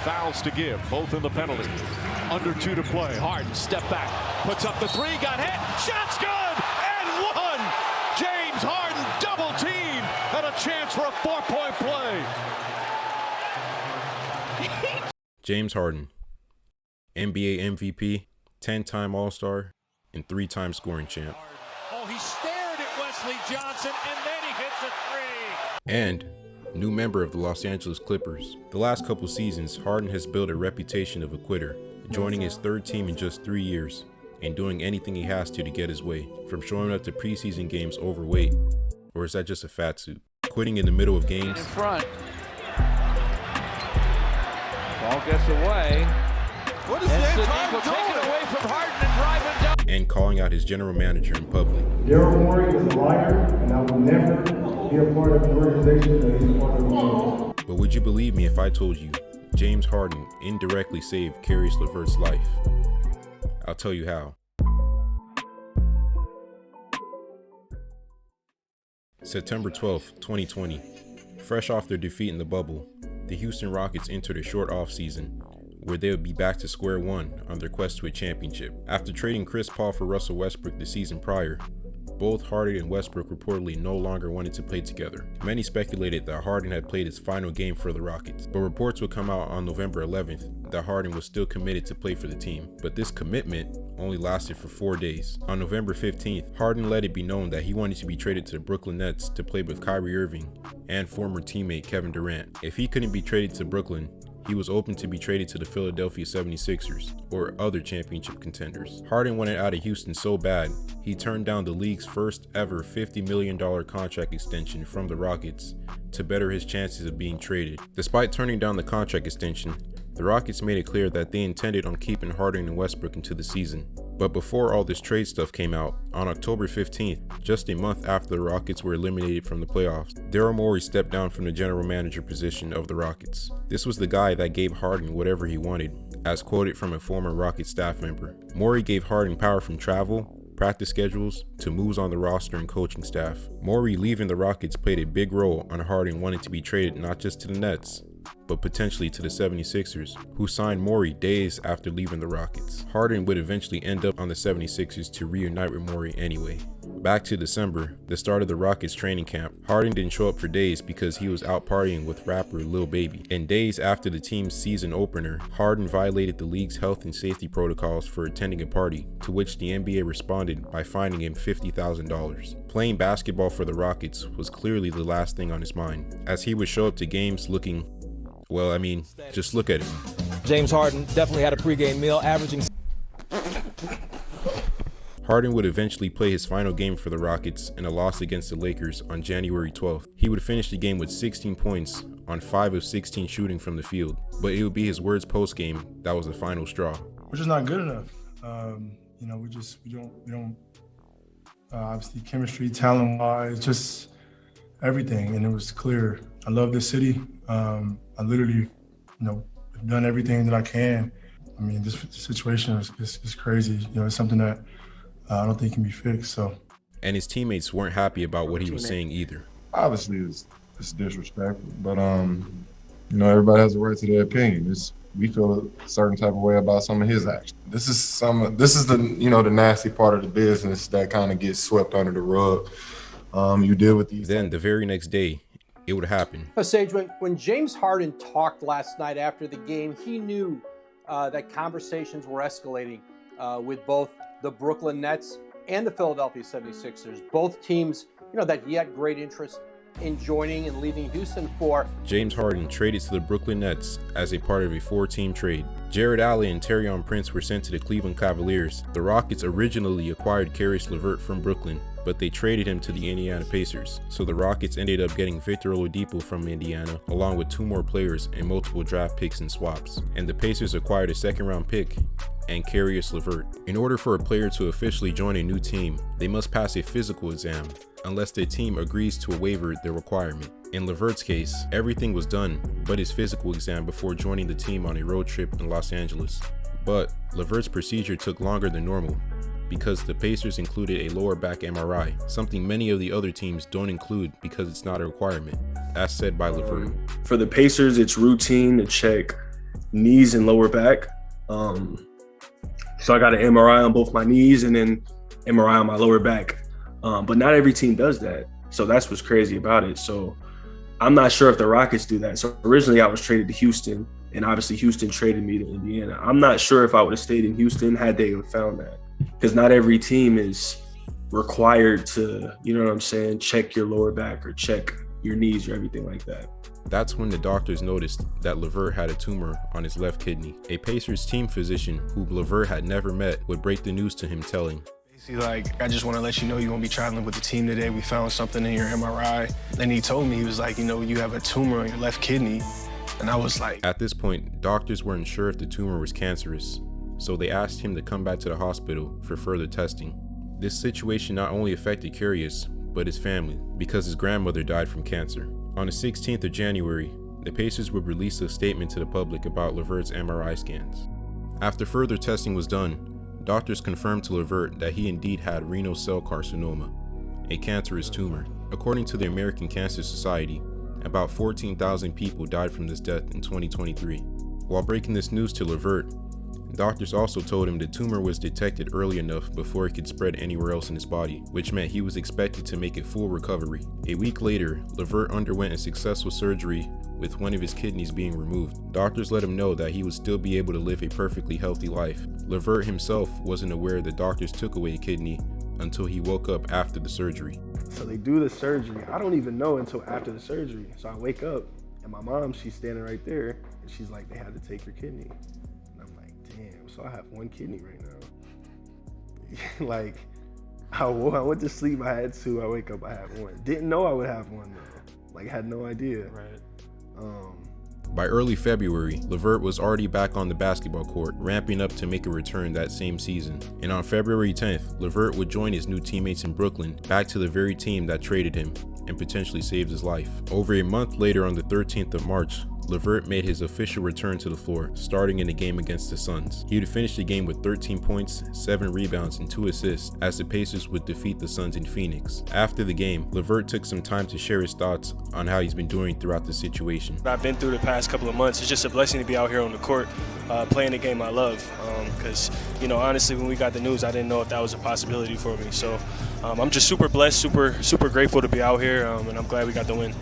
fouls to give, both in the penalty. Under 2 to play. Harden step back, puts up the 3, got hit, shot's good, and one. James Harden double team, and a chance for a 4-point play. James Harden, NBA MVP, 10-time All-Star, and 3-time scoring champ. Oh, he stared at Wesley Johnson, and then he hits a 3. And new member of the Los Angeles Clippers. The last couple seasons, Harden has built a reputation of a quitter, joining his 3rd team in just 3 years, and doing anything he has to get his way, from showing up to preseason games overweight, or is that just a fat suit? Quitting in the middle of games. In front. Ball gets away. What is And James Sadiq will Harden take it doing? away from Harden and drive him down. And calling out his general manager in public. Daryl Morey is a liar, and I will never be a part of the organization that he's a part of. But would you believe me if I told you James Harden indirectly saved Caris LeVert's life? I'll tell you how. September 12th, 2020. Fresh off their defeat in the bubble, the Houston Rockets entered a short offseason where they would be back to square one on their quest to a championship. After trading Chris Paul for Russell Westbrook the season prior, both Harden and Westbrook reportedly no longer wanted to play together. Many speculated that Harden had played his final game for the Rockets, but reports would come out on November 11th that Harden was still committed to play for the team. But this commitment only lasted for 4 days. On November 15th, Harden let it be known that he wanted to be traded to the Brooklyn Nets to play with Kyrie Irving and former teammate Kevin Durant. If he couldn't be traded to Brooklyn, he was open to be traded to the Philadelphia 76ers or other championship contenders. Harden wanted out of Houston so bad, he turned down the league's first ever $50 million contract extension from the Rockets to better his chances of being traded. Despite turning down the contract extension, the Rockets made it clear that they intended on keeping Harden and Westbrook into the season. But before all this trade stuff came out, on October 15th, just a month after the Rockets were eliminated from the playoffs, Daryl Morey stepped down from the general manager position of the Rockets. This was the guy that gave Harden whatever he wanted, as quoted from a former Rockets staff member. Morey gave Harden power from travel, practice schedules, to moves on the roster and coaching staff. Morey leaving the Rockets played a big role on Harden wanting to be traded not just to the Nets, but potentially to the 76ers, who signed Morey days after leaving the Rockets. Harden would eventually end up on the 76ers to reunite with Morey anyway. Back to December, the start of the Rockets training camp. Harden didn't show up for days because he was out partying with rapper Lil Baby. And days after the team's season opener, Harden violated the league's health and safety protocols for attending a party, to which the NBA responded by fining him $50,000. Playing basketball for the Rockets was clearly the last thing on his mind, as he would show up to games looking, well, I mean, just look at him. James Harden definitely had a pregame meal, averaging. Harden would eventually play his final game for the Rockets in a loss against the Lakers on January 12th. He would finish the game with 16 points on 5 of 16 shooting from the field, but it would be his words post-game that was the final straw. We're just not good enough. We don't obviously chemistry, talent-wise, just everything, and it was clear. I love this city. I literally, have done everything that I can. I mean, this situation is crazy. It's something that I don't think can be fixed. So, and his teammates weren't happy about what he was saying either. Obviously, it's disrespectful, but everybody has a right to their opinion. We feel a certain type of way about some of his actions. This is the the nasty part of the business that kind of gets swept under the rug. You deal with these. Then the very next day, it would happen. Sage, when James Harden talked last night after the game, he knew that conversations were escalating with both the Brooklyn Nets and the Philadelphia 76ers. Both teams, that he had great interest in joining and leaving Houston for. James Harden traded to the Brooklyn Nets as a part of a 4-team trade. Jared Allen and Taurean Prince were sent to the Cleveland Cavaliers. The Rockets originally acquired Caris LeVert from Brooklyn, but they traded him to the Indiana Pacers. So the Rockets ended up getting Victor Oladipo from Indiana, along with 2 more players and multiple draft picks and swaps. And the Pacers acquired a 2nd-round pick and Caris LeVert. In order for a player to officially join a new team, they must pass a physical exam, unless their team agrees to waiver the requirement. In LeVert's case, everything was done but his physical exam before joining the team on a road trip in Los Angeles. But LeVert's procedure took longer than normal, because the Pacers included a lower back MRI, something many of the other teams don't include because it's not a requirement, as said by LeVert. For the Pacers, it's routine to check knees and lower back. So I got an MRI on both my knees and then MRI on my lower back. But not every team does that. So that's what's crazy about it. So I'm not sure if the Rockets do that. So originally I was traded to Houston, and obviously Houston traded me to Indiana. I'm not sure if I would have stayed in Houston had they have found that, because not every team is required to, you know what I'm saying, check your lower back or check your knees or everything like that. That's when the doctors noticed that Levert had a tumor on his left kidney. A Pacers team physician who Levert had never met would break the news to him, telling, like, I just want to let you know you're going to be traveling with the team today. We found something in your MRI. And he told me, he was like, you know, you have a tumor on your left kidney. And I was like... At this point, doctors weren't sure if the tumor was cancerous, so they asked him to come back to the hospital for further testing. This situation not only affected Karius, but his family, because his grandmother died from cancer. On the 16th of January, the Pacers would release a statement to the public about Levert's MRI scans. After further testing was done, doctors confirmed to Levert that he indeed had renal cell carcinoma, a cancerous tumor. According to the American Cancer Society, about 14,000 people died from this death in 2023. While breaking this news to Levert, doctors also told him the tumor was detected early enough before it could spread anywhere else in his body, which meant he was expected to make a full recovery. A week later, Levert underwent a successful surgery with one of his kidneys being removed. Doctors let him know that he would still be able to live a perfectly healthy life. Levert himself wasn't aware the doctors took away a kidney until he woke up after the surgery. So they do the surgery. I don't even know until after the surgery. So I wake up and my mom, she's standing right there and she's like, they had to take your kidney. And I'm like, damn, so I have one kidney right now. Like, I went to sleep, I had two, I wake up, I have one. Didn't know I would have one though. Like, had no idea. Right. By early February, Levert was already back on the basketball court, ramping up to make a return that same season. And on February 10th, Levert would join his new teammates in Brooklyn, back to the very team that traded him and potentially saved his life. Over a month later, on the 13th of March, Levert made his official return to the floor, starting in the game against the Suns. He would finish the game with 13 points, 7 rebounds, and 2 assists as the Pacers would defeat the Suns in Phoenix. After the game, Levert took some time to share his thoughts on how he's been doing throughout the situation. I've been through the past couple of months. It's just a blessing to be out here on the court, playing the game I love. Because, you know, honestly, when we got the news, I didn't know if that was a possibility for me. So I'm just super blessed, super grateful to be out here, and I'm glad we got the win.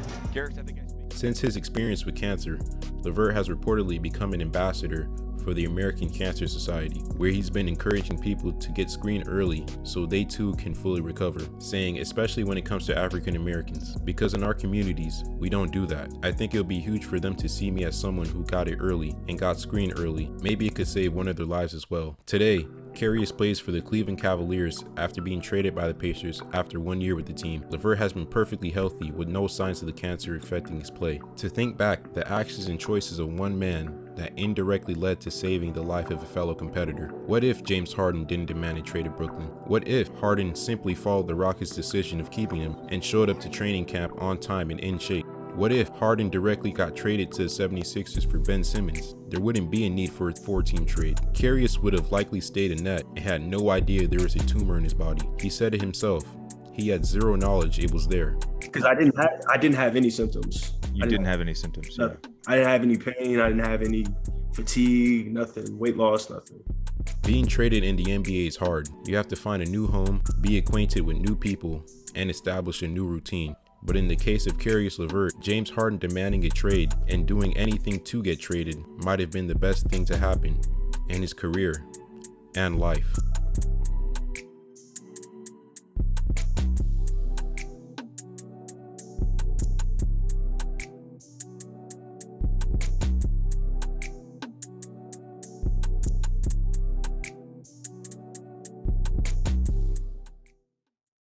Since his experience with cancer, Levert has reportedly become an ambassador for the American Cancer Society, where he's been encouraging people to get screened early so they too can fully recover, saying especially when it comes to African Americans, because in our communities, we don't do that. I think it'll be huge for them to see me as someone who got it early and got screened early. Maybe it could save one of their lives as well. Today, Karius plays for the Cleveland Cavaliers after being traded by the Pacers after 1 year with the team. Levert has been perfectly healthy with no signs of the cancer affecting his play. To think back, the actions and choices of one man that indirectly led to saving the life of a fellow competitor. What if James Harden didn't demand a trade to Brooklyn? What if Harden simply followed the Rockets' decision of keeping him and showed up to training camp on time and in shape? What if Harden directly got traded to the 76ers for Ben Simmons? There wouldn't be a need for a 4-team trade. Karius would have likely stayed in net and had no idea there was a tumor in his body. He said it himself. He had zero knowledge it was there. Because I didn't have any symptoms. You didn't have any symptoms? Yeah. I didn't have any pain. I didn't have any fatigue, nothing, weight loss, nothing. Being traded in the NBA is hard. You have to find a new home, be acquainted with new people, and establish a new routine. But in the case of Karius Levert, James Harden demanding a trade and doing anything to get traded might have been the best thing to happen in his career and life.